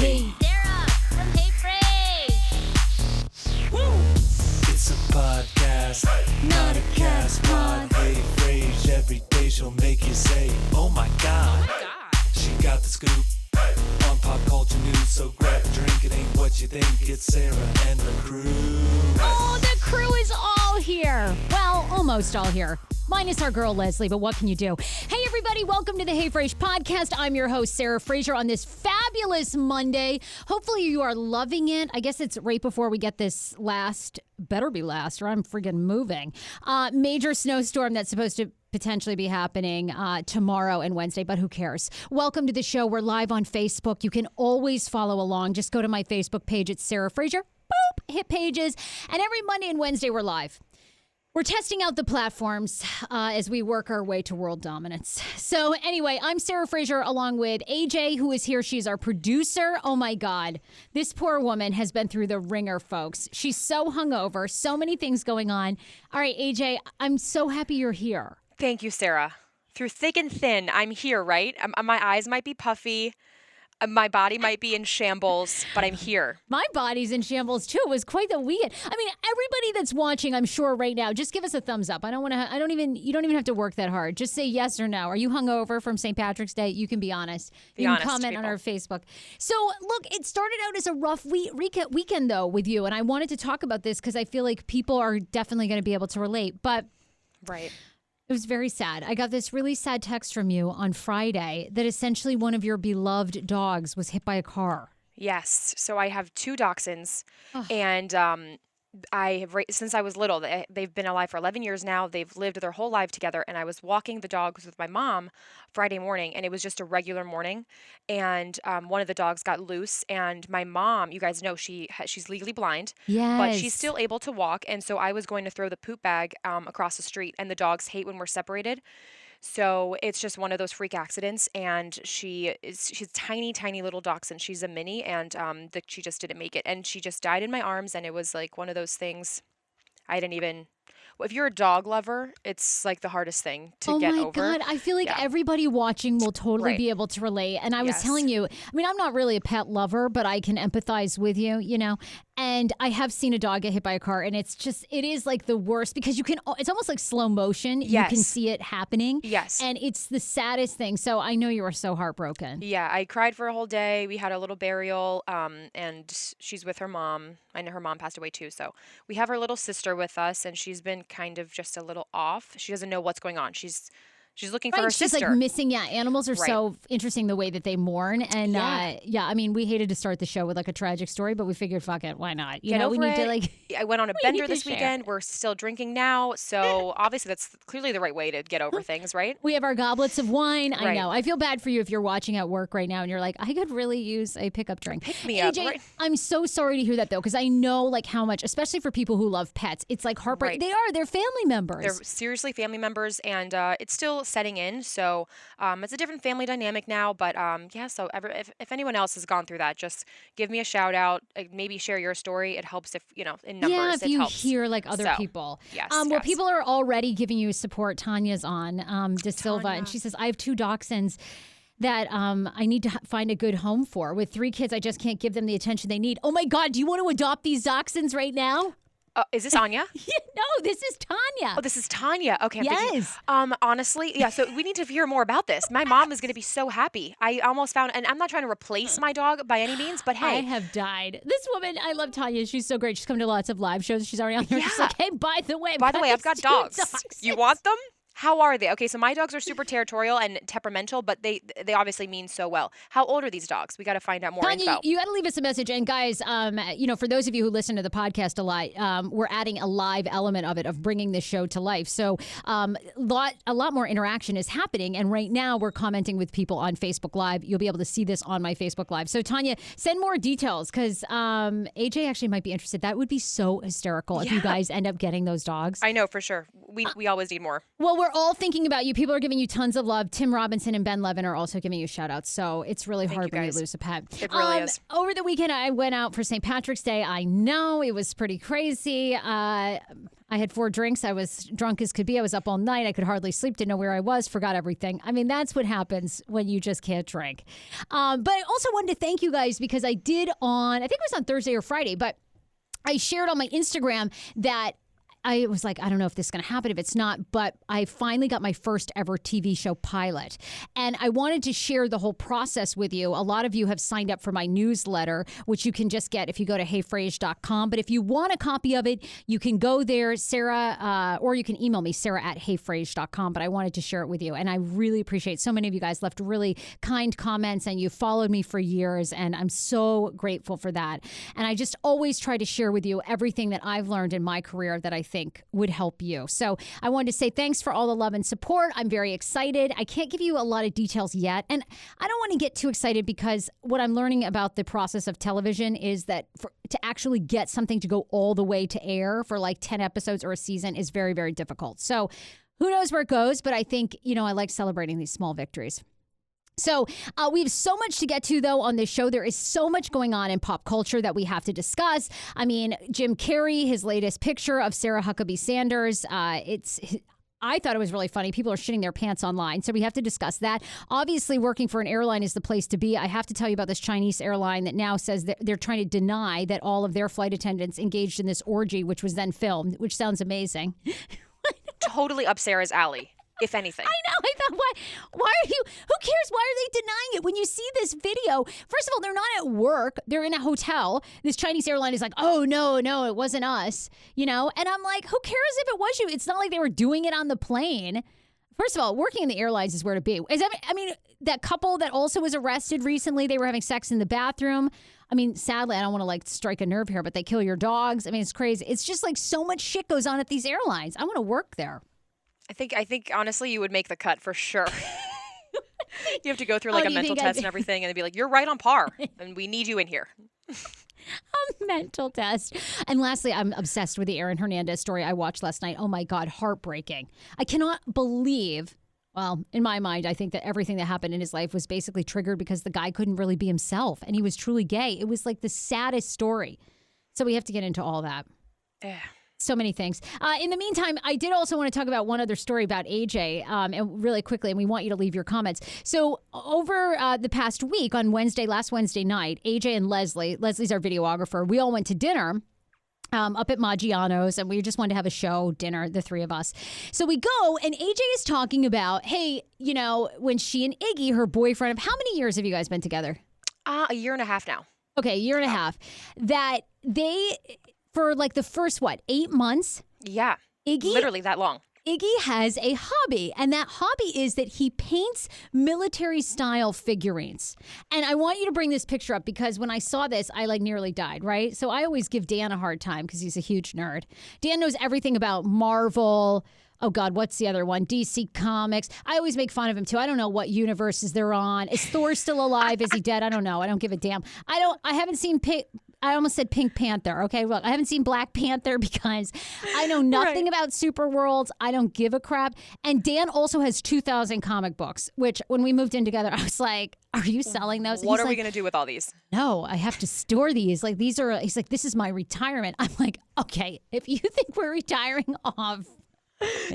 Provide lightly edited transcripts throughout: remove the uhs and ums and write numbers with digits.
Hey, Sarah from Hey Frase. Woo! It's a podcast, not a cast pod. Hey Frase, every day she'll make you say, oh my God. She got the scoop on pop culture news, so grab a drink. It ain't what you think. It's Sarah and the crew. Oh, the crew is all here. Well, almost all here. Minus our girl, Leslie, but what can you do? Hey, everybody, welcome to the Hey Frase podcast. I'm your host, Sarah Fraser, on this fabulous Monday. Hopefully you are loving it. I guess it's right before we get this better be last, or I'm friggin' moving. Major snowstorm that's supposed to potentially be happening tomorrow and Wednesday, but who cares? Welcome to the show. We're live on Facebook. You can always follow along. Just go to my Facebook page. It's Sarah Fraser. Boop, hit pages. And every Monday and Wednesday, we're live. We're testing out the platforms as we work our way to world dominance. So anyway, I'm Sarah Fraser along with AJ, who is here. She's our producer. Oh, my God. This poor woman has been through the ringer, folks. She's so hungover, so many things going on. All right, AJ, I'm so happy you're here. Thank you, Sarah. Through thick and thin, I'm here, right? My eyes might be puffy. My body might be in shambles, but I'm here. My body's in shambles too. It was quite the weekend. I mean, everybody that's watching, I'm sure right now, just give us a thumbs up. You don't even have to work that hard. Just say yes or no. Are you hungover from St. Patrick's Day? You can be honest. Be you can honest, comment people. on our Facebook. So look, it started out as a rough weekend though with you. And I wanted to talk about this because I feel like people are definitely going to be able to relate. But Right. it was very sad. I got this really sad text from you on Friday that essentially one of your beloved dogs was hit by a car. Yes. So I have two dachshunds, and I have since I was little. They've been alive for 11 years now. They've lived their whole life together. And I was walking the dogs with my mom Friday morning, and it was just a regular morning. And one of the dogs got loose, and my mom, you guys know, she's legally blind, but she's still able to walk. And so I was going to throw the poop bag across the street, and the dogs hate when we're separated. So it's just one of those freak accidents, and she's tiny, tiny little dachshund. She's a mini, and she just didn't make it, and she just died in my arms, and it was like one of those things I didn't even. If you're a dog lover, it's like the hardest thing to get over. Oh my God. I feel like everybody watching will totally be able to relate. And I was telling you, I mean, I'm not really a pet lover, but I can empathize with you, you know. And I have seen a dog get hit by a car, and it is like the worst because it's almost like slow motion. Yes. You can see it happening. Yes. And it's the saddest thing. So I know you were so heartbroken. Yeah, I cried for a whole day. We had a little burial, and she's with her mom. I know her mom passed away too. So we have her little sister with us, and she's been kind of just a little off. She doesn't know what's going on. She's looking for her she's sister. Like missing. Yeah, animals are so interesting the way that they mourn. And I mean, we hated to start the show with like a tragic story, but we figured, fuck it, why not? You know, we need to like. I went on a bender this weekend. We're still drinking now, so obviously that's clearly the right way to get over things, right? We have our goblets of wine. I know. I feel bad for you if you're watching at work right now and you're like, I could really use a pickup drink. Pick me up. AJ, Right? I'm so sorry to hear that though, because I know like how much, especially for people who love pets, it's like heartbreaking. Right. They're family members. They're seriously family members, and it's still setting in. So it's a different family dynamic now, but so if anyone else has gone through that, just give me a shout out. Maybe share your story. It helps if, in numbers, if it you helps. hear like other people. Yes, Well, people are already giving you support. Tanya's on De Silva, and she says, I have two dachshunds that I need to find a good home for. With 3 kids, I just can't give them the attention they need. Oh my God, do you want to adopt these dachshunds right now? Is this Anya? No, this is Tanya. Oh, this is Tanya. Okay. Yes. Honestly, so we need to hear more about this. My mom is going to be so happy. I almost found, and I'm not trying to replace my dog by any means, but hey. I have died. This woman, I love Tanya. She's so great. She's come to lots of live shows. She's already on there. She's like, hey, by the way, I've got dogs. You want them? How are they? Okay, so my dogs are super territorial and temperamental, but they obviously mean so well. How old are these dogs? We got to find out more Tanya, info. You got to leave us a message. And guys, for those of you who listen to the podcast a lot, we're adding a live element of it, of bringing the show to life. So a lot more interaction is happening. And right now we're commenting with people on Facebook Live. You'll be able to see this on my Facebook Live. So Tanya, send more details because AJ actually might be interested. That would be so hysterical if you guys end up getting those dogs. I know for sure. We always need more. Well, we're all thinking about you. People are giving you tons of love. Tim Robinson and Ben Levin are also giving you shout outs. So it's really hard when you lose a pet. It really is. Over the weekend, I went out for St. Patrick's Day. I know it was pretty crazy. I had 4 drinks. I was drunk as could be. I was up all night. I could hardly sleep. Didn't know where I was. Forgot everything. I mean, that's what happens when you just can't drink. But I also wanted to thank you guys because I did I think it was on Thursday or Friday, but I shared on my Instagram that I was like, I don't know if this is going to happen, if it's not, but I finally got my first ever TV show pilot. And I wanted to share the whole process with you. A lot of you have signed up for my newsletter, which you can just get if you go to heyfrase.com. But if you want a copy of it, you can go there, Sarah, or you can email me, sarah@heyfrase.com. But I wanted to share it with you. And I really appreciate so many of you guys left really kind comments and you followed me for years. And I'm so grateful for that. And I just always try to share with you everything that I've learned in my career that I think would help you. So I wanted to say thanks for all the love and support. I'm very excited. I can't give you a lot of details yet. And I don't want to get too excited because what I'm learning about the process of television is that to actually get something to go all the way to air for like 10 episodes or a season is very, very difficult. So who knows where it goes, but I think, I like celebrating these small victories. So we have so much to get to, though, on this show. There is so much going on in pop culture that we have to discuss. I mean, Jim Carey, his latest picture of Sarah Huckabee Sanders, I thought it was really funny. People are shitting their pants online. So we have to discuss that. Obviously, working for an airline is the place to be. I have to tell you about this Chinese airline that now says that they're trying to deny that all of their flight attendants engaged in this orgy, which was then filmed, which sounds amazing. Totally up Sarah's alley, if anything. I know. I thought, why are you, who cares? Why are they denying it? When you see this video, first of all, they're not at work. They're in a hotel. This Chinese airline is like, oh, no, it wasn't us, And I'm like, who cares if it was you? It's not like they were doing it on the plane. First of all, working in the airlines is where to be. That couple that also was arrested recently, they were having sex in the bathroom. I mean, sadly, I don't want to strike a nerve here, but they kill your dogs. I mean, it's crazy. It's just like so much shit goes on at these airlines. I want to work there. I think honestly, you would make the cut for sure. You have to go through a mental test and everything, and they'd be like, "You're right on par, and we need you in here." A mental test. And lastly, I'm obsessed with the Aaron Hernandez story I watched last night. Oh my God, heartbreaking. I cannot believe. Well, in my mind, I think that everything that happened in his life was basically triggered because the guy couldn't really be himself, and he was truly gay. It was like the saddest story. So we have to get into all that. So many things. In the meantime, I did also want to talk about one other story about AJ, and really quickly, and we want you to leave your comments. So over the past week, on last Wednesday night, AJ and Leslie's our videographer, we all went to dinner up at Maggiano's, and we just wanted to have a dinner, the three of us. So we go, and AJ is talking about, hey, when she and Iggy, her boyfriend, of how many years have you guys been together? A year and a half now. Okay, a year and a half. That they... For the first, 8 months? Yeah. Iggy, literally that long. Iggy has a hobby, and that hobby is that he paints military-style figurines. And I want you to bring this picture up because when I saw this, I nearly died, right? So I always give Dan a hard time because he's a huge nerd. Dan knows everything about Marvel. Oh, God, what's the other one? DC Comics. I always make fun of him, too. I don't know what universes they're on. Is Thor still alive? Is he dead? I don't know. I don't give a damn. I haven't seen... I almost said Pink Panther. Okay, look, I haven't seen Black Panther because I know nothing about super worlds. I don't give a crap. And Dan also has 2,000 comic books, which when we moved in together, I was like, are you selling those? What are we going to do with all these? No, I have to store these. He's like, this is my retirement. I'm like, okay, if you think we're retiring off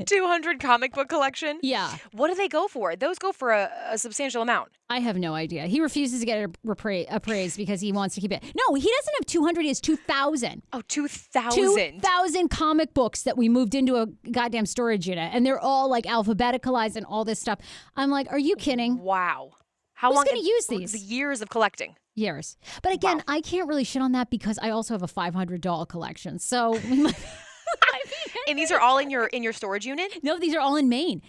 200 comic book collection? Yeah. What do they go for? Those go for a substantial amount. I have no idea. He refuses to get a praise because he wants to keep it. No, he doesn't have 200. He has 2,000. Oh, 2,000. 2,000 comic books that we moved into a goddamn storage unit. And they're all alphabeticalized and all this stuff. I'm like, are you kidding? Wow. How Who's long? going to use these? Years of collecting. Years. But again, wow. I can't really shit on that because I also have a $500 collection. So... And these are all in your storage unit? No, these are all in Maine.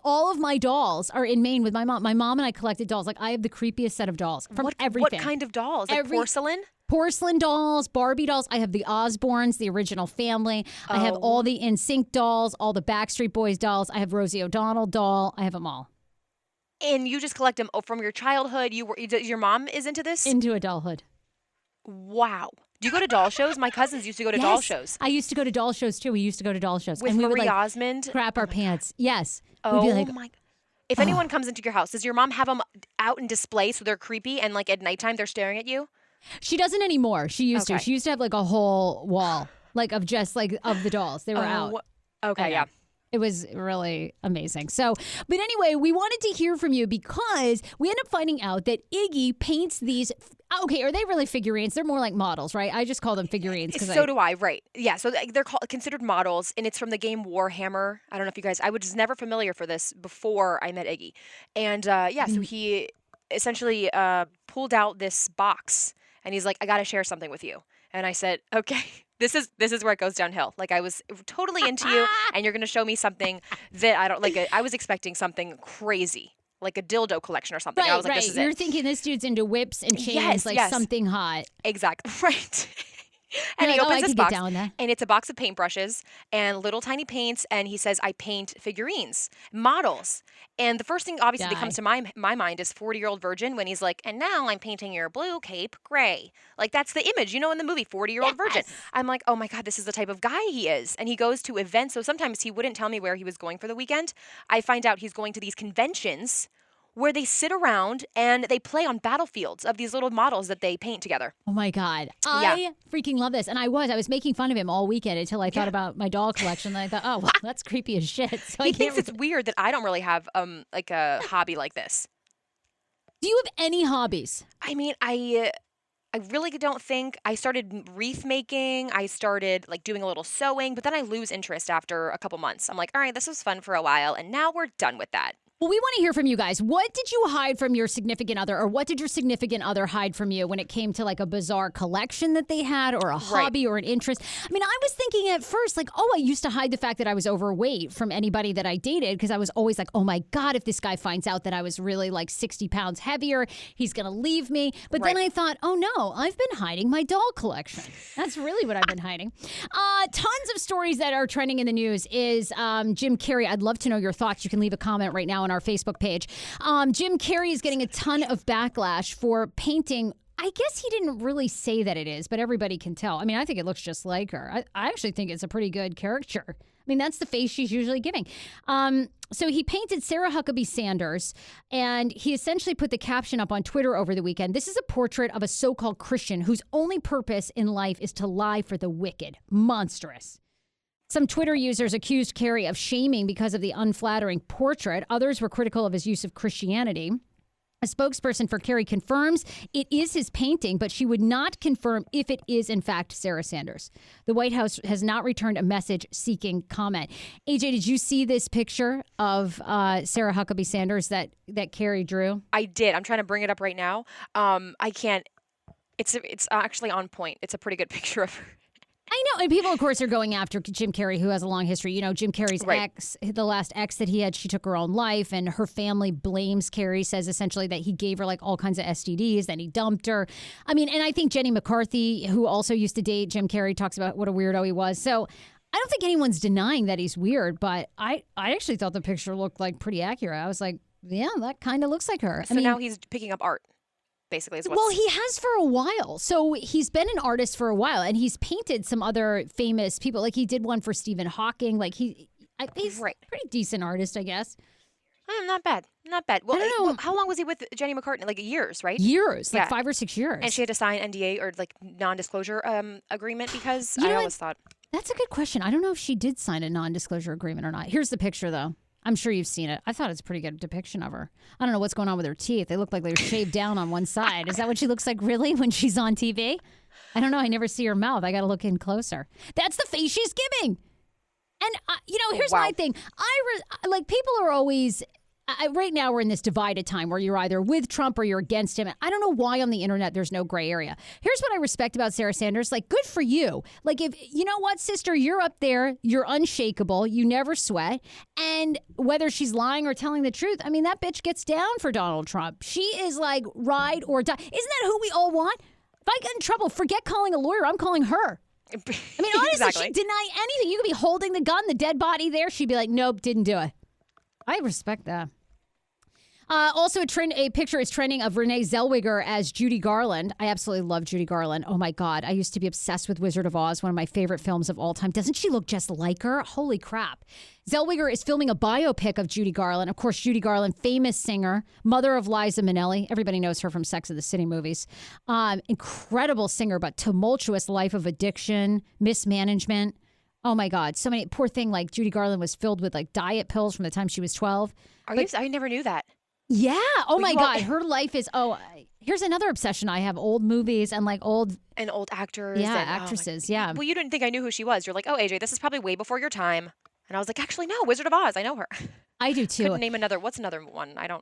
All of my dolls are in Maine with my mom. My mom and I collected dolls. I have the creepiest set of dolls from everything. What kind of dolls? Porcelain? Porcelain dolls, Barbie dolls. I have the Osbournes, the original family. Oh. I have all the NSYNC dolls, all the Backstreet Boys dolls. I have Rosie O'Donnell doll. I have them all. And you just collect them from your childhood? Your mom is into this? Into adulthood. Wow. Do you go to doll shows? My cousins used to go to doll shows. I used to go to doll shows, too. We used to go to doll shows. With and we Marie would, Osmond? Crap our pants. God. Yes. Oh, my. If anyone comes into your house, does your mom have them out in display so they're creepy and, at nighttime they're staring at you? She doesn't anymore. She used to. She used to have, a whole wall. like of the dolls. They were out. Okay, yeah. It was really amazing. So, but anyway, we wanted to hear from you because we ended up finding out that Iggy paints these. Okay, are they really figurines? They're more like models, right? I just call them figurines. So do I, right. Yeah, so they're considered models, and it's from the game Warhammer. I don't know if you guys, I was never familiar for this before I met Iggy. And so he essentially pulled out this box, and he's like, I got to share something with you. And I said, okay. This is where it goes downhill. Like, I was totally into you, and you're going to show me something that I don't like. I was expecting something crazy, like a dildo collection or something. Right, I was like, this is You're it. thinking this dude's into whips and chains, something hot. Exactly. Right. And You're he like, opens I this could get box, down with that. and it's a box of paintbrushes and little tiny paints, and he says, I paint figurines, models. And the first thing, obviously, that comes to my mind is 40-year-old virgin when he's like, and now I'm painting your blue cape gray. Like, that's the image, in the movie, 40-year-old virgin. I'm like, oh my God, this is the type of guy he is. And he goes to events, so sometimes he wouldn't tell me where he was going for the weekend. I find out he's going to these conventions where they sit around and they play on battlefields of these little models that they paint together. Oh my God. I freaking love this. And I was making fun of him all weekend until I thought about my doll collection. And I thought, oh, well, that's creepy as shit. So He thinks it's weird that I don't really have like a hobby like this. Do you have any hobbies? I mean, I really don't think. I started wreath making. I started like doing a little sewing, but then I lose interest after a couple months. I'm like, all right, this was fun for a while, and now we're done with that. Well, we want to hear from you guys. What did you hide from your significant other, or what did your significant other hide from you when it came to like a bizarre collection that they had, or a hobby, or an interest? I mean, I was thinking at first, like, I used to hide the fact that I was overweight from anybody that I dated because I was always like, oh my God, if this guy finds out that I was really like 60 pounds heavier, he's going to leave me. But then I thought, oh no, I've been hiding my doll collection. That's really what I've been hiding. Tons of stories that are trending in the news is Jim Carey. I'd love to know your thoughts. You can leave a comment right now on our Facebook page. Jim Carey is getting a ton of backlash for painting. I guess he didn't really say that it is, but everybody can tell. I mean, I think it looks just like her. I actually think it's a pretty good caricature. I mean, that's the face she's usually giving. So he painted Sarah Huckabee Sanders, and he essentially put the caption up on Twitter over the weekend. This is a portrait of a so-called Christian whose only purpose in life is to lie for the wicked. Monstrous. Some Twitter users accused Carey of shaming because of the unflattering portrait. Others were critical of his use of Christianity. A spokesperson for Carey confirms it is his painting, but she would not confirm if it is, in fact, Sarah Sanders. The White House has not returned a message seeking comment. AJ, did you see this picture of Sarah Huckabee Sanders that Carey drew? I did. I'm trying to bring it up right now. I can't. It's actually on point. It's a pretty good picture of her. I know. And people, of course, are going after Jim Carey, who has a long history. You know, Jim Carey's ex, the last ex that he had, she took her own life, and her family blames Carey, says essentially that he gave her like all kinds of STDs, then he dumped her. I mean, and I think Jenny McCarthy, who also used to date Jim Carey, talks about what a weirdo he was. So I don't think anyone's denying that he's weird, but I actually thought the picture looked like pretty accurate. I was like, yeah, that kind of looks like her. So now he's picking up art. Basically, is well, he has for a while. So he's been an artist for a while, and he's painted some other famous people. Like he did one for Stephen Hawking. Like he's a pretty decent artist, I guess. Not bad. Well, I don't know. How long was he with Jenny McCartney? Like years, right? Years, like 5 or 6 years. And she had to sign NDA or like non-disclosure agreement because I always thought. That's a good question. I don't know if she did sign a non-disclosure agreement or not. Here's the picture, though. I'm sure you've seen it. I thought it's a pretty good depiction of her. I don't know what's going on with her teeth. They look like they're shaved down on one side. Is that what she looks like really when she's on TV? I don't know. I never see her mouth. I got to look in closer. That's the face she's giving. And, here's my thing. People are always... right now, we're in this divided time where you're either with Trump or you're against him. And I don't know why on the internet there's no gray area. Here's what I respect about Sarah Sanders. Like, good for you. Like, if you know what, sister, you're up there, you're unshakable, you never sweat. And whether she's lying or telling the truth, I mean, that bitch gets down for Donald Trump. She is like, ride or die. Isn't that who we all want? If I get in trouble, forget calling a lawyer. I'm calling her. I mean, honestly, she'd deny anything. You could be holding the gun, the dead body there. She'd be like, nope, didn't do it. I respect that. Also, a picture is trending of Renee Zellweger as Judy Garland. I absolutely love Judy Garland. Oh, my God. I used to be obsessed with Wizard of Oz, one of my favorite films of all time. Doesn't she look just like her? Holy crap. Zellweger is filming a biopic of Judy Garland. Of course, Judy Garland, famous singer, mother of Liza Minnelli. Everybody knows her from Sex and the City movies. Incredible singer, but tumultuous life of addiction, mismanagement. Oh, my God. So many. Poor thing, like Judy Garland was filled with like diet pills from the time she was 12. I never knew that. Yeah. Oh, my God. Her life is, here's another obsession I have. Old movies and like old actors. Yeah, and, actresses. Yeah. Well, you didn't think I knew who she was. You're like, oh, AJ, this is probably way before your time. And I was like, actually, no, Wizard of Oz. I know her. I do too. Couldn't name another. What's another one? I'm trying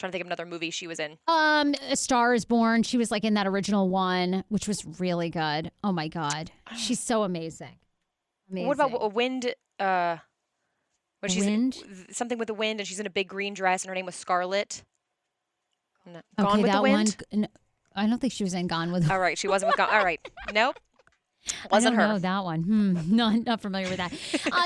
to think of another movie she was in. A Star is Born. She was like in that original one, which was really good. Oh, my God. She's so amazing. Amazing. What about a wind? Wind? Something with the wind, and she's in a big green dress, and her name was Scarlet. No. Okay, Gone with that the Wind? one. I don't think she was in Gone with the Wind. All right, she wasn't with Gone. All right, nope, wasn't I don't her. know that one. Not familiar with that.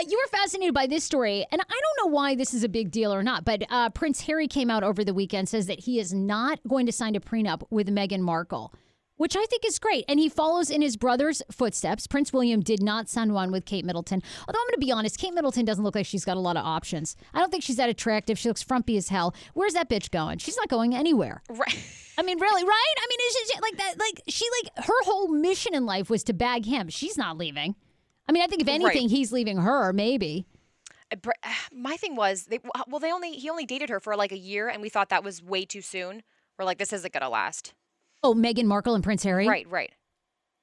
You were fascinated by this story, and I don't know why this is a big deal or not, but Prince Harry came out over the weekend, says that he is not going to sign a prenup with Meghan Markle, which I think is great. And he follows in his brother's footsteps. Prince William did not sign one with Kate Middleton. Although I'm going to be honest, Kate Middleton doesn't look like she's got a lot of options. I don't think she's that attractive. She looks frumpy as hell. Where's that bitch going? She's not going anywhere. Right. I mean, really, right? I mean, it's just like that. Like her whole mission in life was to bag him. She's not leaving. I mean, I think if anything, he's leaving her, maybe. My thing was, he only dated her for like a year, and we thought that was way too soon. We're like, this isn't gonna last. Oh, Meghan Markle and Prince Harry? Right.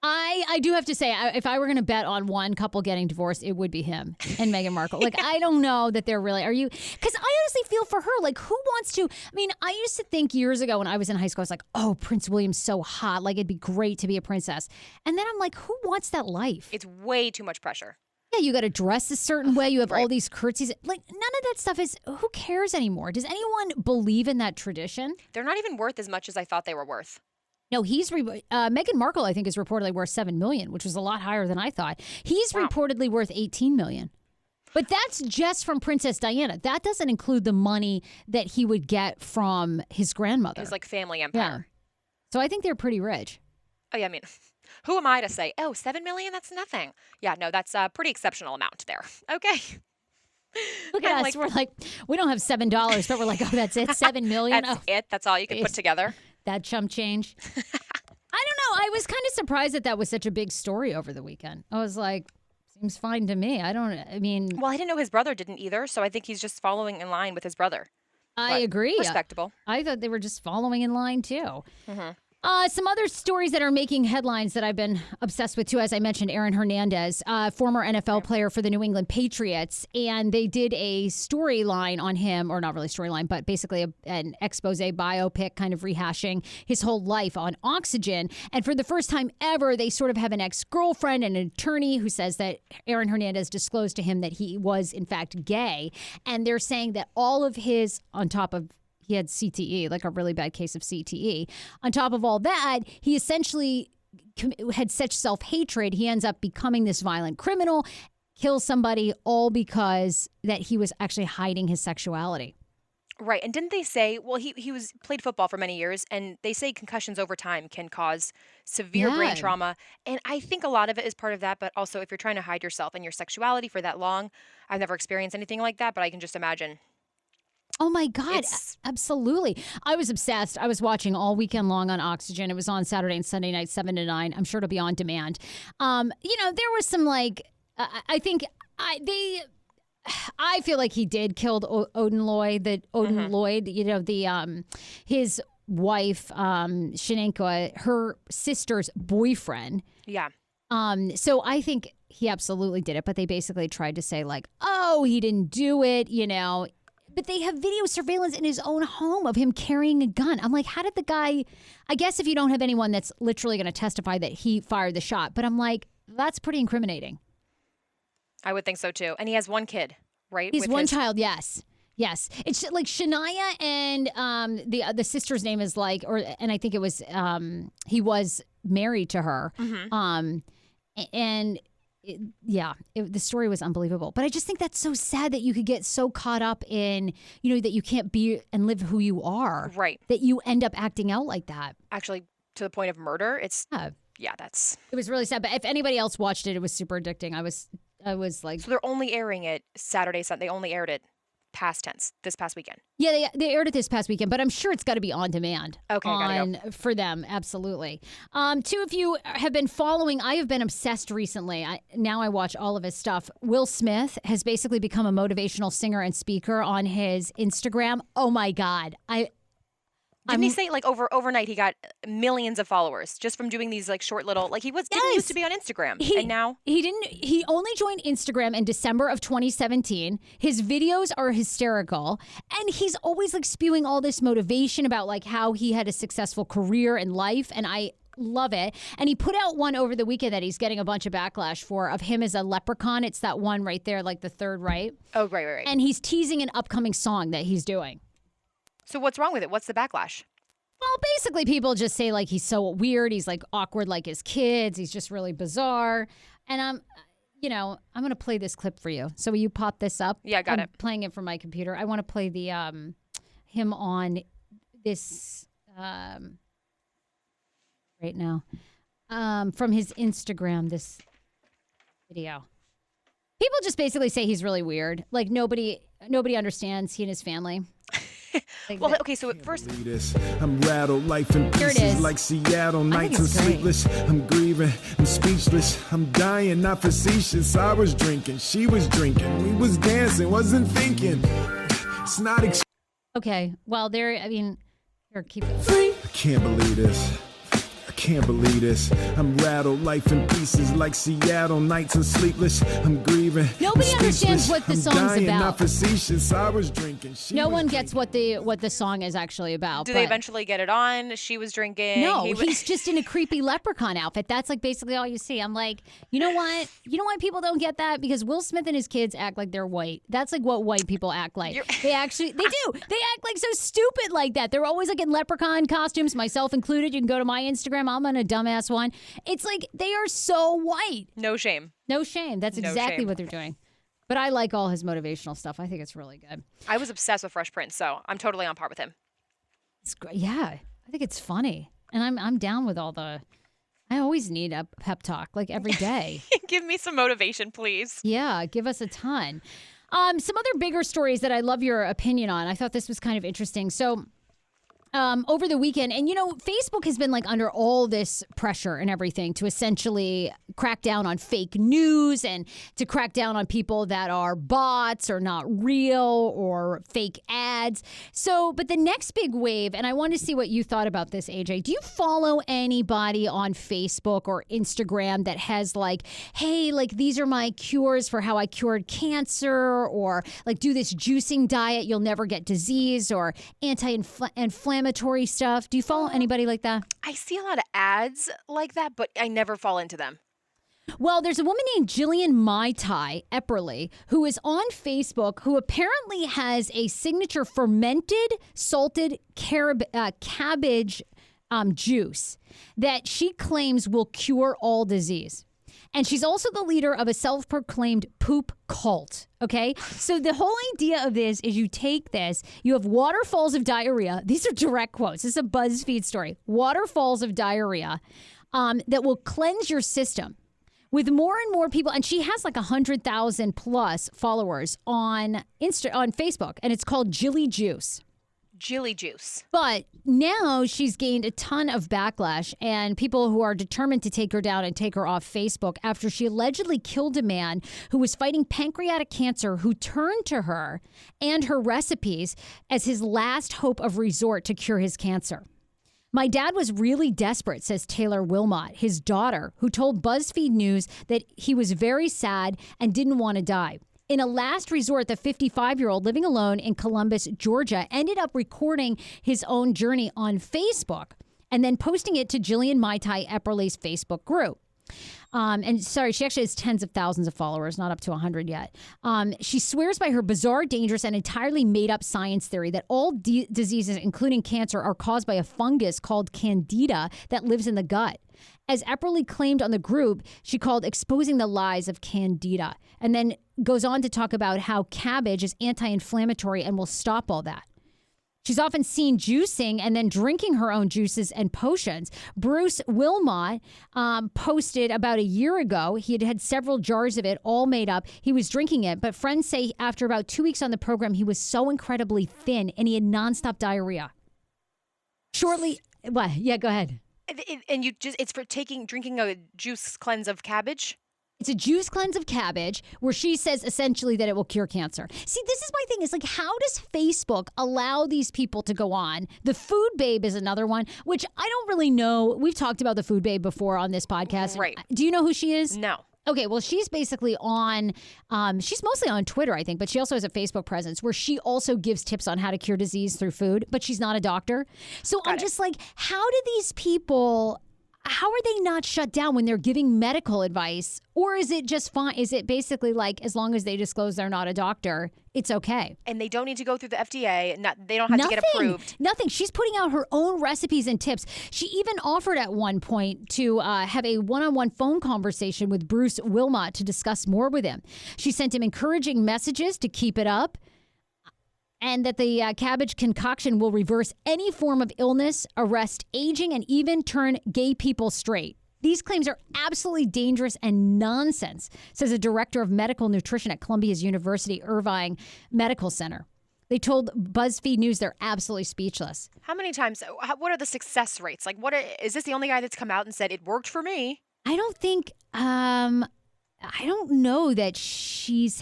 I do have to say, if I were going to bet on one couple getting divorced, it would be him and Meghan Markle. Like, I don't know that they're really, because I honestly feel for her. Like, who wants to, I mean, I used to think years ago when I was in high school, I was like, oh, Prince William's so hot. Like, it'd be great to be a princess. And then I'm like, who wants that life? It's way too much pressure. Yeah, you got to dress a certain way. You have all these curtsies. Like, none of that stuff is, who cares anymore? Does anyone believe in that tradition? They're not even worth as much as I thought they were worth. No, Meghan Markle, I think, is reportedly worth $7 million, which was a lot higher than I thought. He's reportedly worth $18 million. But that's just from Princess Diana. That doesn't include the money that he would get from his grandmother. His like family empire. Yeah. So I think they're pretty rich. Oh yeah, I mean, who am I to say, oh, $7 million? That's nothing. Yeah, no, that's a pretty exceptional amount there. Okay. Look at us. We're like, we don't have $7, but we're like, oh, that's it, $7 million. That's it. That's all you can put together. That chump change. I don't know. I was kind of surprised that was such a big story over the weekend. I was like, seems fine to me. Well, I didn't know his brother didn't either, so I think he's just following in line with his brother. I agree. Respectable. I thought they were just following in line, too. Mm-hmm. Some other stories that are making headlines that I've been obsessed with, too, as I mentioned, Aaron Hernandez, former NFL player for the New England Patriots, and they did a storyline on him, or not really storyline, but basically an expose biopic kind of rehashing his whole life on Oxygen. And for the first time ever, they sort of have an ex-girlfriend and an attorney who says that Aaron Hernandez disclosed to him that he was, in fact, gay. And they're saying that all of his, on top of he had CTE, like a really bad case of CTE. On top of all that, he essentially had such self-hatred, he ends up becoming this violent criminal, kills somebody, all because that he was actually hiding his sexuality. Right. And didn't they say, well, he played football for many years, and they say concussions over time can cause severe brain trauma. And I think a lot of it is part of that, but also if you're trying to hide yourself and your sexuality for that long, I've never experienced anything like that, but I can just imagine. Oh, my God. Absolutely. I was obsessed. I was watching all weekend long on Oxygen. It was on Saturday and Sunday night, 7 to 9. I'm sure it'll be on demand. There was some I feel like he did kill Odin Lloyd, his wife, Shanenka, her sister's boyfriend. Yeah. So I think he absolutely did it, but they basically tried to say oh, he didn't do it, But they have video surveillance in his own home of him carrying a gun. I'm like, how did the guy, I guess if you don't have anyone that's literally going to testify that he fired the shot, but I'm like, that's pretty incriminating. I would think so too. And he has one kid, right? He's one child, yes. Yes. It's like Shania and the sister's name is and I think it was, he was married to her. Mm-hmm. And the story was unbelievable. But I just think that's so sad that you could get so caught up in, that you can't be and live who you are. Right. That you end up acting out like that. Actually, to the point of murder, it was really sad. But if anybody else watched it, it was super addicting. I was like. So they're only airing it Saturday, Sunday. They only aired it past tense this past weekend. Yeah, they aired it this past weekend, but I'm sure it's got to be on demand. Okay, gotta go. For them, absolutely. Two of you have been following. I have been obsessed recently. Now I watch all of his stuff. Will Smith has basically become a motivational singer and speaker on his Instagram. Oh my God, Didn't he say like overnight he got millions of followers just from doing these like short little didn't used to be on Instagram and now he only joined Instagram in December of 2017. His videos are hysterical and he's always like spewing all this motivation about like how he had a successful career in life, and I love it. And he put out one over the weekend that he's getting a bunch of backlash for, of him as a leprechaun. It's that one right there, like the third right. Oh, right. And he's teasing an upcoming song that he's doing. So what's wrong with it? What's the backlash? Well, basically, people just say, like, he's so weird. He's, like, awkward like his kids. He's just really bizarre. And I'm going to play this clip for you. So will you pop this up? Yeah, got it. I'm playing it from my computer. I want to play the him on this right now from his Instagram, this video. People just basically say he's really weird. Like, nobody understands he and his family. Well, okay, so at first I'm rattled, life in pieces like Seattle nights and sleepless. I'm grieving, I'm speechless, I'm dying, not facetious. I was drinking, she was drinking, we was dancing, wasn't thinking. It's not okay, well, here, keep it. I can't believe this. Can't believe this. I'm rattled, life in pieces like Seattle nights and sleepless. I'm grieving. Nobody understands what the song's dying, about. Not facetious. I was drinking. No one gets what the song is actually about. Do they eventually get it on? She was drinking. No, he's just in a creepy leprechaun outfit. That's like basically all you see. I'm like, you know what? You know why people don't get that? Because Will Smith and his kids act like they're white. That's like what white people act like. They do. They act like so stupid like that. They're always like in leprechaun costumes, myself included. You can go to my Instagram. I'm on a dumbass one. It's like they are so white. No shame. No shame. That's exactly what they're doing. But I like all his motivational stuff. I think it's really good. I was obsessed with Fresh Prince, so I'm totally on par with him. It's great. Yeah, I think it's funny, and I'm down with all the. I always need a pep talk, like every day. Give me some motivation, please. Yeah, give us a ton. Some other bigger stories that I love your opinion on. I thought this was kind of interesting. So. Over the weekend, and Facebook has been like under all this pressure and everything to essentially crack down on fake news and to crack down on people that are bots or not real or fake ads. So, but the next big wave, and I want to see what you thought about this, AJ. Do you follow anybody on Facebook or Instagram that has like, hey, like these are my cures for how I cured cancer, or like do this juicing diet, you'll never get disease, or anti-inflammatory stuff? Do you follow anybody like that? I see a lot of ads like that, but I never fall into them. Well, there's a woman named Jillian Mai Tai Epperly who is on Facebook who apparently has a signature fermented salted cabbage juice that she claims will cure all disease. And she's also the leader of a self-proclaimed poop cult, okay? So the whole idea of this is you take this, you have waterfalls of diarrhea. These are direct quotes. This is a BuzzFeed story. Waterfalls of diarrhea that will cleanse your system. With more and more people, and she has like 100,000 plus followers on Facebook, and it's called Jilly Juice. Jilly Juice. But now she's gained a ton of backlash and people who are determined to take her down and take her off Facebook after she allegedly killed a man who was fighting pancreatic cancer who turned to her and her recipes as his last hope of resort to cure his cancer. My dad was really desperate, says Taylor Wilmot, his daughter, who told BuzzFeed News that he was very sad and didn't want to die. In a last resort, the 55-year-old living alone in Columbus, Georgia, ended up recording his own journey on Facebook and then posting it to Jillian Mai Tai Epperly's Facebook group. She actually has tens of thousands of followers, not up to 100 yet. She swears by her bizarre, dangerous, and entirely made-up science theory that all diseases, including cancer, are caused by a fungus called Candida that lives in the gut. As Epperly claimed on the group, she called exposing the lies of Candida, and then goes on to talk about how cabbage is anti-inflammatory and will stop all that. She's often seen juicing and then drinking her own juices and potions. Bruce Wilmot posted about a year ago. He had several jars of it all made up. He was drinking it, but friends say after about 2 weeks on the program, he was so incredibly thin and he had nonstop diarrhea. Shortly, what? Yeah, go ahead. And it's for drinking a juice cleanse of cabbage? It's a juice cleanse of cabbage where she says essentially that it will cure cancer. See, this is my thing. It's like, how does Facebook allow these people to go on? The Food Babe is another one, which I don't really know. We've talked about the Food Babe before on this podcast. Right. Do you know who she is? No. Okay, well, she's basically on, she's mostly on Twitter, I think, but she also has a Facebook presence where she also gives tips on how to cure disease through food, but she's not a doctor. So I'm just like, how do these people... How are they not shut down when they're giving medical advice? Or is it just fine? Is it basically like, as long as they disclose they're not a doctor, it's okay? And they don't need to go through the FDA. They don't have to get approved. Nothing. She's putting out her own recipes and tips. She even offered at one point to have a one-on-one phone conversation with Bruce Wilmot to discuss more with him. She sent him encouraging messages to keep it up, and that the cabbage concoction will reverse any form of illness, arrest aging, and even turn gay people straight. These claims are absolutely dangerous and nonsense, says a director of medical nutrition at Columbia's University Irvine Medical Center. They told BuzzFeed News they're absolutely speechless. How many times? What are the success rates? Like, is this the only guy that's come out and said it worked for me? I don't think. I don't know that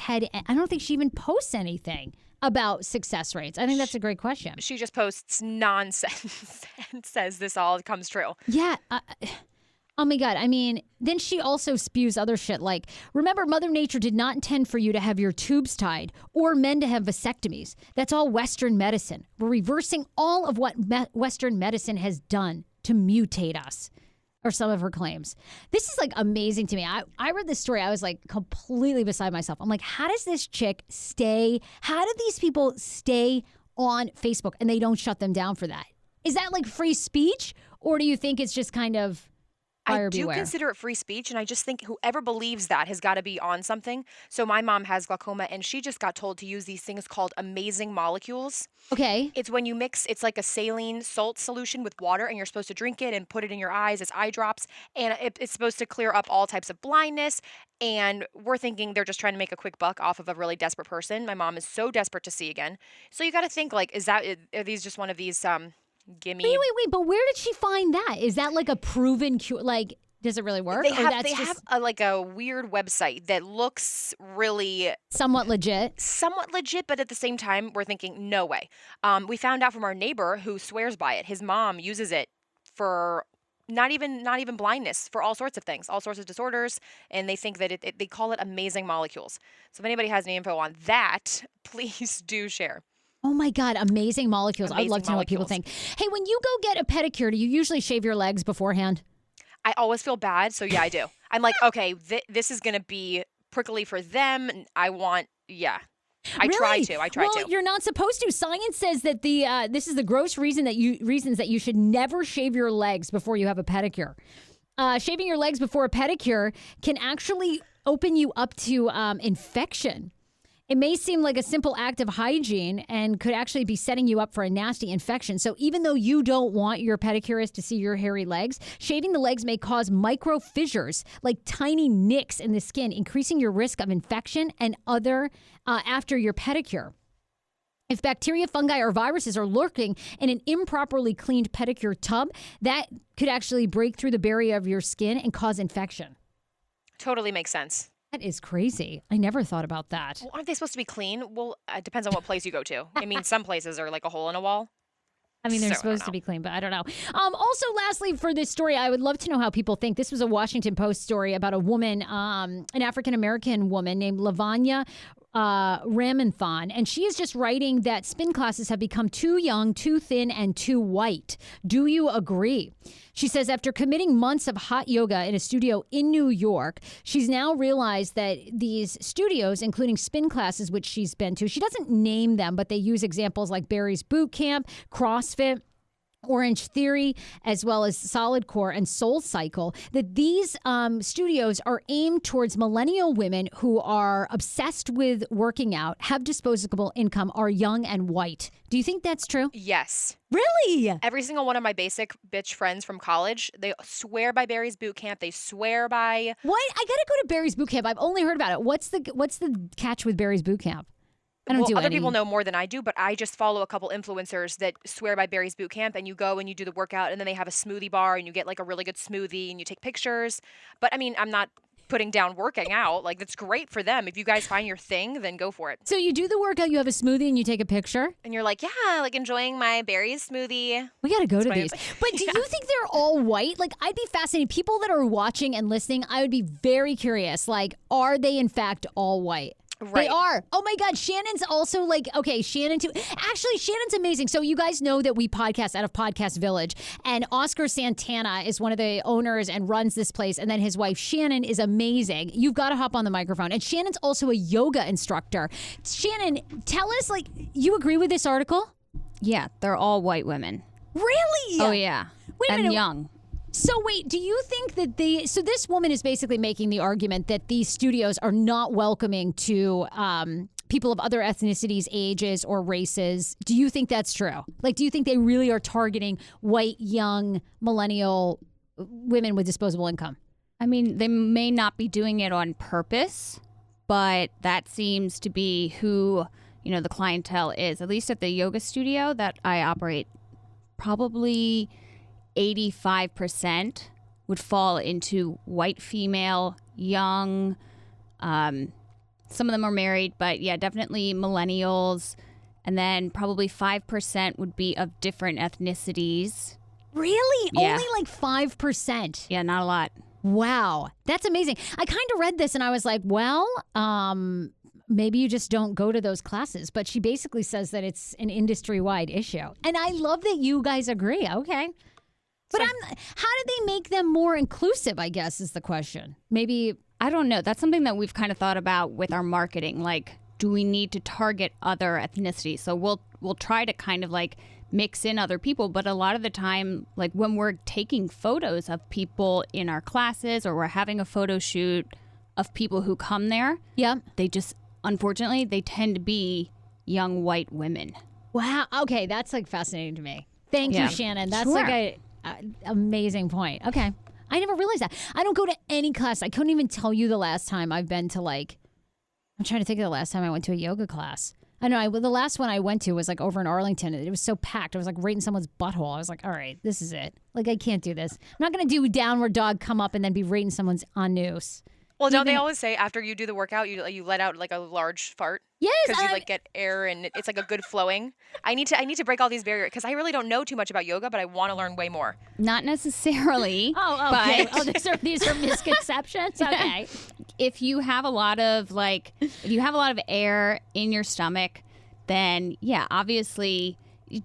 I don't think she even posts anything about success rates. I think that's a great question. She just posts nonsense and says this all comes true. Yeah. Oh my God. I mean, then she also spews other shit like, remember, Mother Nature did not intend for you to have your tubes tied or men to have vasectomies. That's all Western medicine. We're reversing all of what Western medicine has done to mutate us. Or some of her claims. This is like amazing to me. I read this story. I was like completely beside myself. I'm like, how does this chick how do these people stay on Facebook and they don't shut them down for that? Is that like free speech? Or do you think it's just kind of buyer beware? I do consider it free speech, and I just think whoever believes that has got to be on something. So my mom has glaucoma, and she just got told to use these things called amazing molecules. Okay. It's when you mix, it's like a saline salt solution with water, and you're supposed to drink it and put it in your eyes as eye drops, and it's supposed to clear up all types of blindness. And we're thinking they're just trying to make a quick buck off of a really desperate person. My mom is so desperate to see again. So you got to think, like, are these just one of these gimme? Wait, but where did she find that? Is that like a proven cure? Like, does it really work? They have a weird website that looks really somewhat legit, but at the same time, we're thinking, no way. We found out from our neighbor who swears by it. His mom uses it for not even blindness, for all sorts of things, all sorts of disorders, and they think that they call it amazing molecules. So if anybody has any info on that, please do share. Oh my God, amazing molecules. I'd love to know what people think. Hey, when you go get a pedicure, do you usually shave your legs beforehand? I always feel bad, so yeah, I do. I'm like, okay, this is going to be prickly for them. I Really? try to. Well, you're not supposed to. Science says that this is the gross reasons that you should never shave your legs before you have a pedicure. Shaving your legs before a pedicure can actually open you up to infection. It may seem like a simple act of hygiene and could actually be setting you up for a nasty infection. So even though you don't want your pedicurist to see your hairy legs, shaving the legs may cause micro fissures, like tiny nicks in the skin, increasing your risk of infection and other after your pedicure. If bacteria, fungi, or viruses are lurking in an improperly cleaned pedicure tub, that could actually break through the barrier of your skin and cause infection. Totally makes sense. That is crazy. I never thought about that. Well, aren't they supposed to be clean? Well, it depends on what place you go to. I mean, some places are like a hole in a wall. I mean, they're supposed to be clean, but I don't know. Also, lastly, for this story, I would love to know how people think. This was a Washington Post story about a woman, an African-American woman named Lavanya Ramanathan, and she is just writing that spin classes have become too young, too thin, and too white. Do you agree? She says after committing months of hot yoga in a studio in New York, she's now realized that these studios, including spin classes, which she's been to, she doesn't name them, but they use examples like Barry's Boot Camp, CrossFit, Orange Theory, as well as Solid Core and Soul Cycle, that these studios are aimed towards millennial women who are obsessed with working out, have disposable income, are young and white. Do you think that's true? Yes. Really? Every single one of my basic bitch friends from college, they swear by Barry's Boot Camp. They swear by... What? I gotta go to Barry's Boot Camp. I've only heard about it. What's the catch with Barry's Boot Camp? Other people know more than I do, but I just follow a couple influencers that swear by Barry's Boot Camp, and you go and you do the workout, and then they have a smoothie bar, and you get like a really good smoothie, and you take pictures. But I mean, I'm not putting down working out. Like, that's great for them. If you guys find your thing, then go for it. So you do the workout, you have a smoothie, and you take a picture? And you're like, yeah, like enjoying my Barry's smoothie. We got to go to these. But do you think they're all white? Like, I'd be fascinated. People that are watching and listening, I would be very curious. Like, are they in fact all white? Right. They are. Oh my God. Shannon's also like, okay, Shannon too. Actually, Shannon's amazing. So you guys know that we podcast out of Podcast Village, and Oscar Santana is one of the owners and runs this place. And then his wife, Shannon, is amazing. You've got to hop on the microphone. And Shannon's also a yoga instructor. Shannon, tell us, like, you agree with this article? Yeah, they're all white women. Really? Oh, yeah. Wait a minute. And young. So wait, do you think that so this woman is basically making the argument that these studios are not welcoming to people of other ethnicities, ages, or races? Do you think that's true? Like, do you think they really are targeting white, young, millennial women with disposable income? I mean, they may not be doing it on purpose, but that seems to be who, the clientele is. At least at the yoga studio that I operate, probably 85% would fall into white female, young. Some of them are married, but yeah, definitely millennials. And then probably 5% would be of different ethnicities. Really? Yeah. Only like 5%? Yeah, not a lot. Wow. That's amazing. I kind of read this and I was like, well, maybe you just don't go to those classes. But she basically says that it's an industry-wide issue. And I love that you guys agree. Okay. But how do they make them more inclusive, I guess, is the question. Maybe, I don't know. That's something that we've kind of thought about with our marketing. Like, do we need to target other ethnicities? So we'll try to kind of like mix in other people. But a lot of the time, like when we're taking photos of people in our classes or we're having a photo shoot of people who come there, yeah, they just, unfortunately, they tend to be young white women. Wow. Okay. That's like fascinating to me. Thank you, Shannon. That's Sure. like a amazing point. Okay. I never realized that. I don't go to any class. I couldn't even tell you the last time I've been to I'm trying to think of the last time I went to a yoga class. I know the last one I went to was like over in Arlington. It was so packed. I was like right in someone's butthole. I was like, all right, this is it. Like, I can't do this. I'm not going to do downward dog, come up, and then be right in someone's anus. Well, don't they always say after you do the workout, you let out like a large fart? Yes, because you like get air and it's like a good flowing. I need to break all these barriers because I really don't know too much about yoga, but I want to learn way more. Not necessarily. Okay. But These are misconceptions. Okay. If you have a lot of air in your stomach, then yeah, obviously,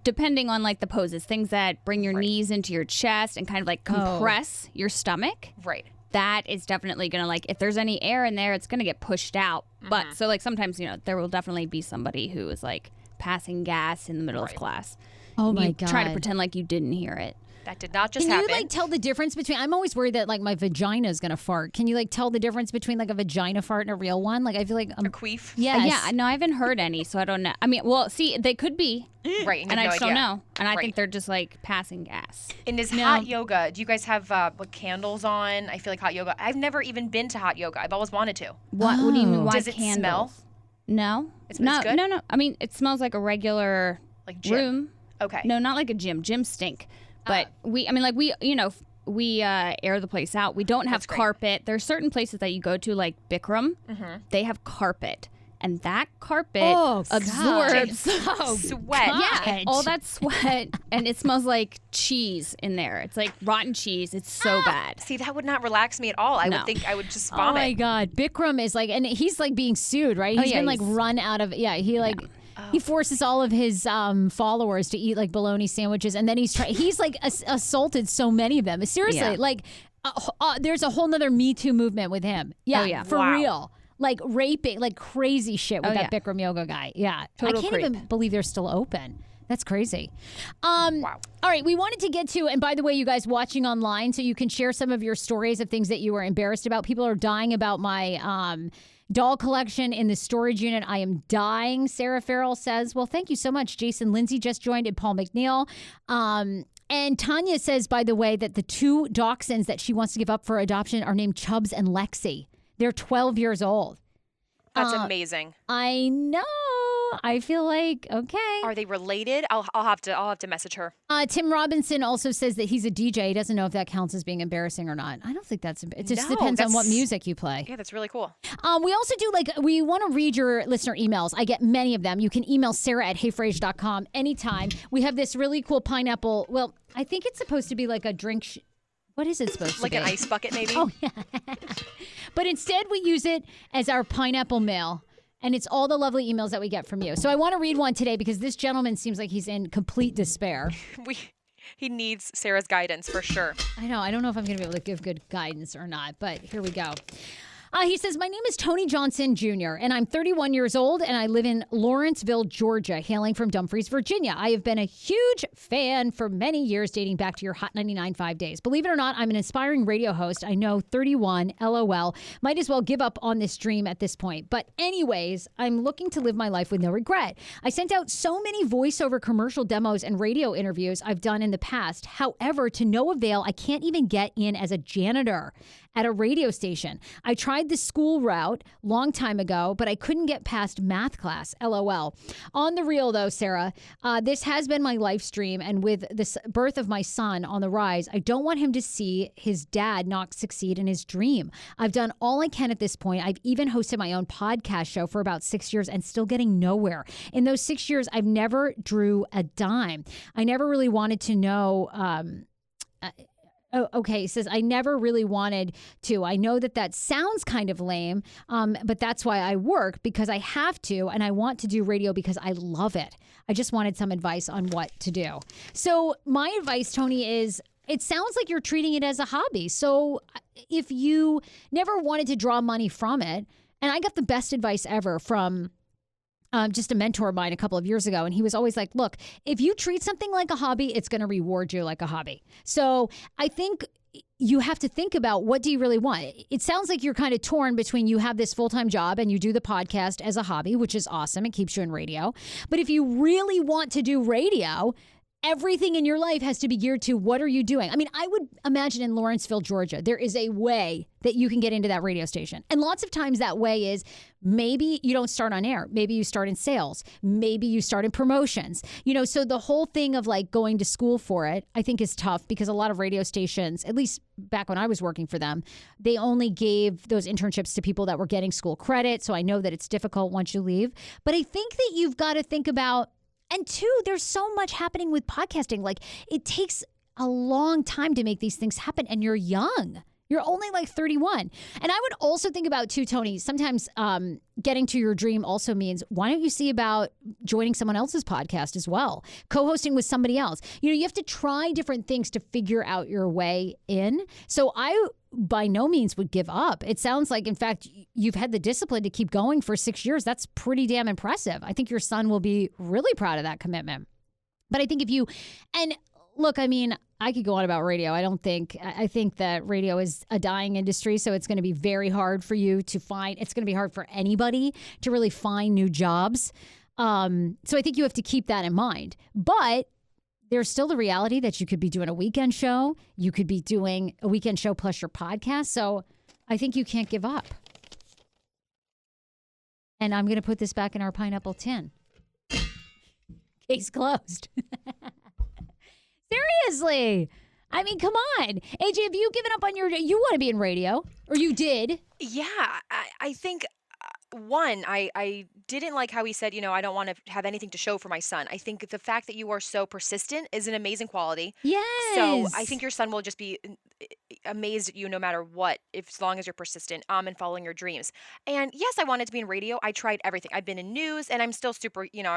depending on like the poses, things that bring your knees into your chest and kind of like compress your stomach. Right. That is definitely going to, like, if there's any air in there, it's going to get pushed out. But so, like, sometimes, there will definitely be somebody who is, like, passing gas in the middle of class. Oh, my God. Try to pretend like you didn't hear it. That did not just happen. happen. Can you, like, tell the difference between... I'm always worried that, like, my vagina is going to fart. Can you, like, tell the difference between, like, a vagina fart and a real one? Like, I feel like... a queef? Yes. Yeah, no, I haven't heard any, so I don't know. I mean, well, see, they could be. Right. And I just don't know. And I Right. think they're just, like, passing gas. And is hot yoga, do you guys have like candles on? I feel like hot yoga. I've never even been to hot yoga. I've always wanted to. What do you mean? Why Does it candles? smell? No. It's no, good? No. I mean, it smells like a regular Like gym? room. Okay. No, not like a gym. Gyms stink. But we air the place out. We don't have That's great. carpet. There are certain places that you go to, like Bikram. They have carpet. And that carpet absorbs sweat. Yeah, all that sweat. And it smells like cheese in there. It's like rotten cheese. It's so bad. See, that would not relax me at all. I would think I would just vomit. Oh, my God. Bikram is like... And he's, like, being sued, right? He's been, like, run out of... Yeah, he, like... Yeah. He forces all of his followers to eat like bologna sandwiches, and then he's like assaulted so many of them. Seriously, like there's a whole nother Me Too movement with him. Yeah, for real. Like raping, like crazy shit with that Bikram yoga guy. Yeah, Total I can't creep. even believe they're still open. That's crazy. Wow. All right, we wanted to get to, and by the way, you guys watching online, so you can share some of your stories of things that you were embarrassed about. People are dying about my doll collection in the storage unit. I am dying, Sarah Farrell says. Well, thank you so much. Jason Lindsay just joined, and Paul McNeil. And Tanya says, by the way, that the 2 dachshunds that she wants to give up for adoption are named Chubbs and Lexi. They're 12 years old. That's amazing. I know. I feel like, okay. Are they related? I'll have to message her. Tim Robinson also says that he's a DJ. He doesn't know if that counts as being embarrassing or not. I don't think it just depends on what music you play. Yeah, that's really cool. We also do we want to read your listener emails. I get many of them. You can email Sarah@heyfrase.com anytime. We have this really cool pineapple. Well, I think it's supposed to be like a drink. What is it supposed to be? Like an ice bucket, maybe? Oh, yeah. But instead, we use it as our pineapple mail. And it's all the lovely emails that we get from you. So I want to read one today because this gentleman seems like he's in complete despair. He needs Sarah's guidance for sure. I know. I don't know if I'm going to be able to give good guidance or not, but here we go. He says, my name is Tony Johnson Jr., and I'm 31 years old, and I live in Lawrenceville, Georgia, hailing from Dumfries, Virginia. I have been a huge fan for many years, dating back to your Hot 99.5 days. Believe it or not, I'm an aspiring radio host. I know 31, LOL. Might as well give up on this dream at this point. But anyways, I'm looking to live my life with no regret. I sent out so many voiceover commercial demos and radio interviews I've done in the past. However, to no avail, I can't even get in as a janitor at a radio station. I tried the school route long time ago, but I couldn't get past math class, LOL. On the real though, Sarah, this has been my life stream, and with the birth of my son on the rise, I don't want him to see his dad not succeed in his dream. I've done all I can at this point. I've even hosted my own podcast show for about 6 years and still getting nowhere. In those 6 years, I've never drew a dime. I never really wanted to know... Okay, he says, I never really wanted to. I know that sounds kind of lame, but that's why I work, because I have to, and I want to do radio because I love it. I just wanted some advice on what to do. So my advice, Tony, is it sounds like you're treating it as a hobby. So if you never wanted to draw money from it, and I got the best advice ever from just a mentor of mine a couple of years ago. And he was always like, look, if you treat something like a hobby, it's going to reward you like a hobby. So I think you have to think about, what do you really want? It sounds like you're kind of torn between, you have this full-time job and you do the podcast as a hobby, which is awesome. It keeps you in radio. But if you really want to do radio, everything in your life has to be geared to, what are you doing? I mean, I would imagine in Lawrenceville, Georgia, there is a way that you can get into that radio station. And lots of times that way is, maybe you don't start on air. Maybe you start in sales. Maybe you start in promotions. So the whole thing of going to school for it, I think is tough, because a lot of radio stations, at least back when I was working for them, they only gave those internships to people that were getting school credit. So I know that it's difficult once you leave. But I think that you've got to think about, and two, there's so much happening with podcasting. It takes a long time to make these things happen, and you're young. You're only 31. And I would also think about too, Tony, sometimes getting to your dream also means, why don't you see about joining someone else's podcast as well? Co-hosting with somebody else. You have to try different things to figure out your way in. So I by no means would give up. It sounds like, in fact, you've had the discipline to keep going for 6 years. That's pretty damn impressive. I think your son will be really proud of that commitment. But I think and look, I mean, I could go on about radio. I think that radio is a dying industry, so it's going to be very hard for you to find. It's going to be hard for anybody to really find new jobs. So I think you have to keep that in mind. But there's still the reality that you could be doing a weekend show. You could be doing a weekend show plus your podcast. So I think you can't give up. And I'm going to put this back in our pineapple tin. Case closed. Seriously. I mean, come on. AJ, have you given up on you want to be in radio? Or you did? Yeah, I think... One, I didn't like how he said, I don't want to have anything to show for my son. I think the fact that you are so persistent is an amazing quality. Yes. So I think your son will just be amazed at you no matter what, as long as you're persistent and following your dreams. And yes, I wanted to be in radio. I tried everything. I've been in news, and I'm still super, I barely in the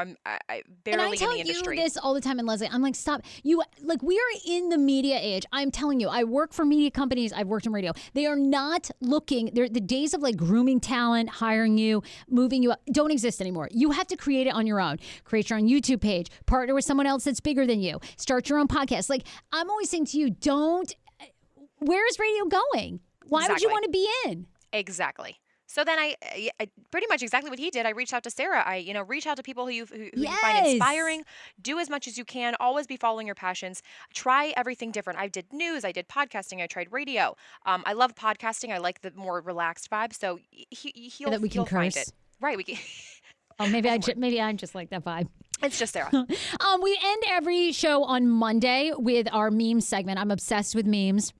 industry. And I tell you this all the time, and Leslie, I'm like, stop. We are in the media age. I'm telling you, I work for media companies. I've worked in radio. They are not looking. The days of like grooming talent, hiring you, moving you up, don't exist anymore. You have to create it on your own. Create your own YouTube page. Partner with someone else that's bigger than you. Start your own podcast. Like, I'm always saying to you, where is radio going? Why would you want to be in? Exactly. So then I pretty much exactly what he did. I reached out to Sarah. I, reach out to people who you find inspiring. Do as much as you can. Always be following your passions. Try everything different. I did news. I did podcasting. I tried radio. I love podcasting. I like the more relaxed vibe. So he'll find it. Right. We can. Oh, maybe I just like that vibe. It's just Sarah. We end every show on Monday with our meme segment. I'm obsessed with memes.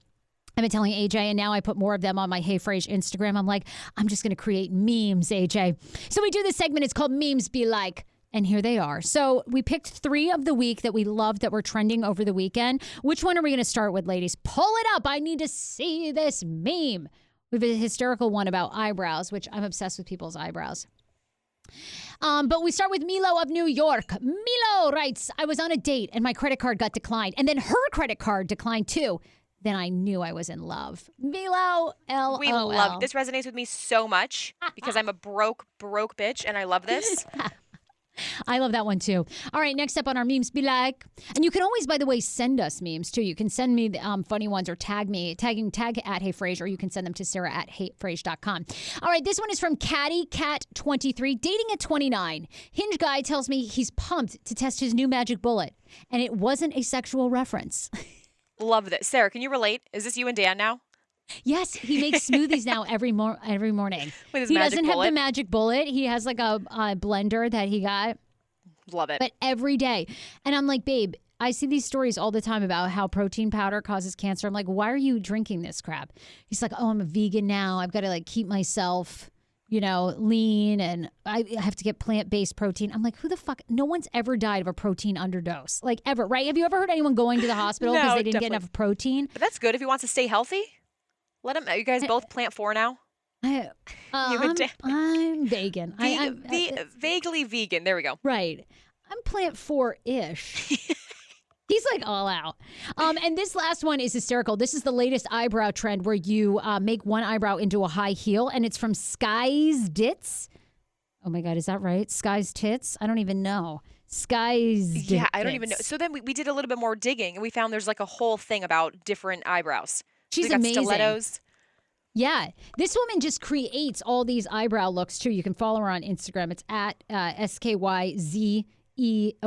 I've been telling AJ, and now I put more of them on my Hey Frase Instagram. I'm like, I'm just going to create memes, AJ. So we do this segment. It's called Memes Be Like. And here they are. So we picked 3 of the week that we loved that were trending over the weekend. Which one are we going to start with, ladies? Pull it up. I need to see this meme. We have a hysterical one about eyebrows, which I'm obsessed with people's eyebrows. But we start with Milo of New York. Milo writes, I was on a date and my credit card got declined. And then her credit card declined too. Then I knew I was in love. Milo, LOL. We love this. Resonates with me so much because I'm a broke bitch and I love this. I love that one too. All right, next up on our Memes Be Like. And you can always, by the way, send us memes too. You can send me the funny ones or tag at Hey Frase, or you can send them to Sarah at HeyFrase.com. All right, this one is from CattyCat23, dating at 29. Hinge guy tells me he's pumped to test his new magic bullet, and it wasn't a sexual reference. Love this. Sarah, can you relate? Is this you and Dan now? Yes, he makes smoothies now every morning. With his he magic doesn't bullet? have the magic bullet. He has like a blender that he got. Love it. But every day. And I'm like, babe, I see these stories all the time about how protein powder causes cancer. I'm like, why are you drinking this crap? He's like, oh, I'm a vegan now. I've got to like keep myself, lean, and I have to get plant-based protein. I'm like, who the fuck? No one's ever died of a protein underdose. Like ever, right? Have you ever heard anyone going to the hospital because they didn't get enough protein? But that's good if he wants to stay healthy. Let him. You guys both plant 4 now? I'm vegan. Vaguely vegan. There we go. Right. I'm plant 4-ish. He's like all out. And this last one is hysterical. This is the latest eyebrow trend where you make one eyebrow into a high heel, and it's from Sky's Dits. Oh my God, is that right? Sky's Tits? I don't even know. Sky's Yeah, I don't even know. So then we did a little bit more digging, and we found there's like a whole thing about different eyebrows. She's got amazing. Stilettos. Yeah. This woman just creates all these eyebrow looks too. You can follow her on Instagram. It's at SKYZE.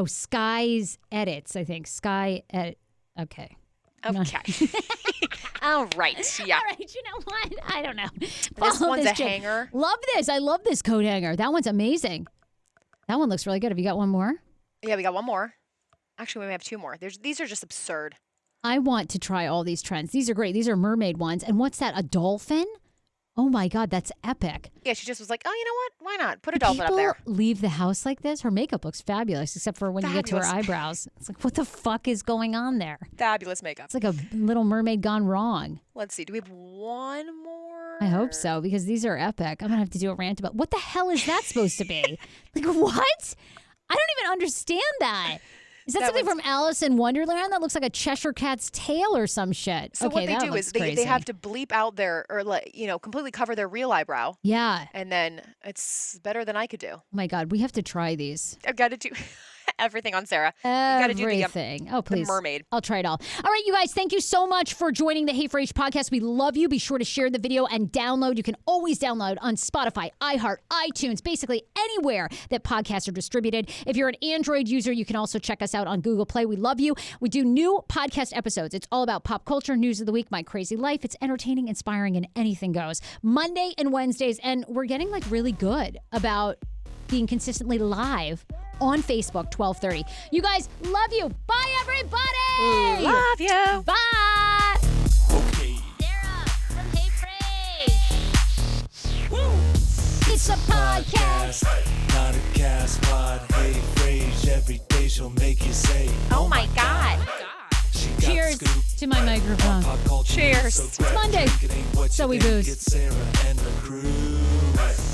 Sky's Edits, I think. Sky Edit. Okay. Okay. All right. Yeah. All right. You know what? I don't know. This one's a hanger. Love this. I love this coat hanger. That one's amazing. That one looks really good. Have you got one more? Yeah, we got one more. Actually, we have 2 more. These are just absurd. I want to try all these trends. These are great. These are mermaid ones. And what's that? A dolphin? Oh my God, that's epic. Yeah, she just was like, oh, you know what? Why not? Put a dolphin up there. People leave the house like this. Her makeup looks fabulous, except for when you get to her eyebrows. It's like, what the fuck is going on there? Fabulous makeup. It's like a Little Mermaid gone wrong. Let's see. Do we have one more? I hope so, because these are epic. I'm going to have to do a rant about what the hell is that supposed to be? Like, what? I don't even understand that. Is that something from Alice in Wonderland that looks like a Cheshire Cat's tail or some shit? So what they do is they have to bleep out their, or completely cover their real eyebrow. Yeah. And then it's better than I could do. Oh my God, we have to try these. I've got to do everything on Sarah. Everything. Oh, please. The mermaid. I'll try it all. All right, you guys, thank you so much for joining the Hey Frase podcast. We love you. Be sure to share the video and download. You can always download on Spotify, iHeart, iTunes, basically anywhere that podcasts are distributed. If you're an Android user, you can also check us out on Google Play. We love you. We do new podcast episodes. It's all about pop culture, news of the week, my crazy life. It's entertaining, inspiring, and anything goes. Monday and Wednesdays, and we're getting like really good about being consistently live on Facebook, 12:30. You guys, love you. Bye, everybody. Love you. Bye. Okay. Sarah from Hey Frase. Woo. It's a podcast. Not a cast pod. Hey Frase, every day she'll make you say, Oh my God. She got Cheers the scoop to my microphone. Cheers. It's Monday, so we booze. Sarah and the crew.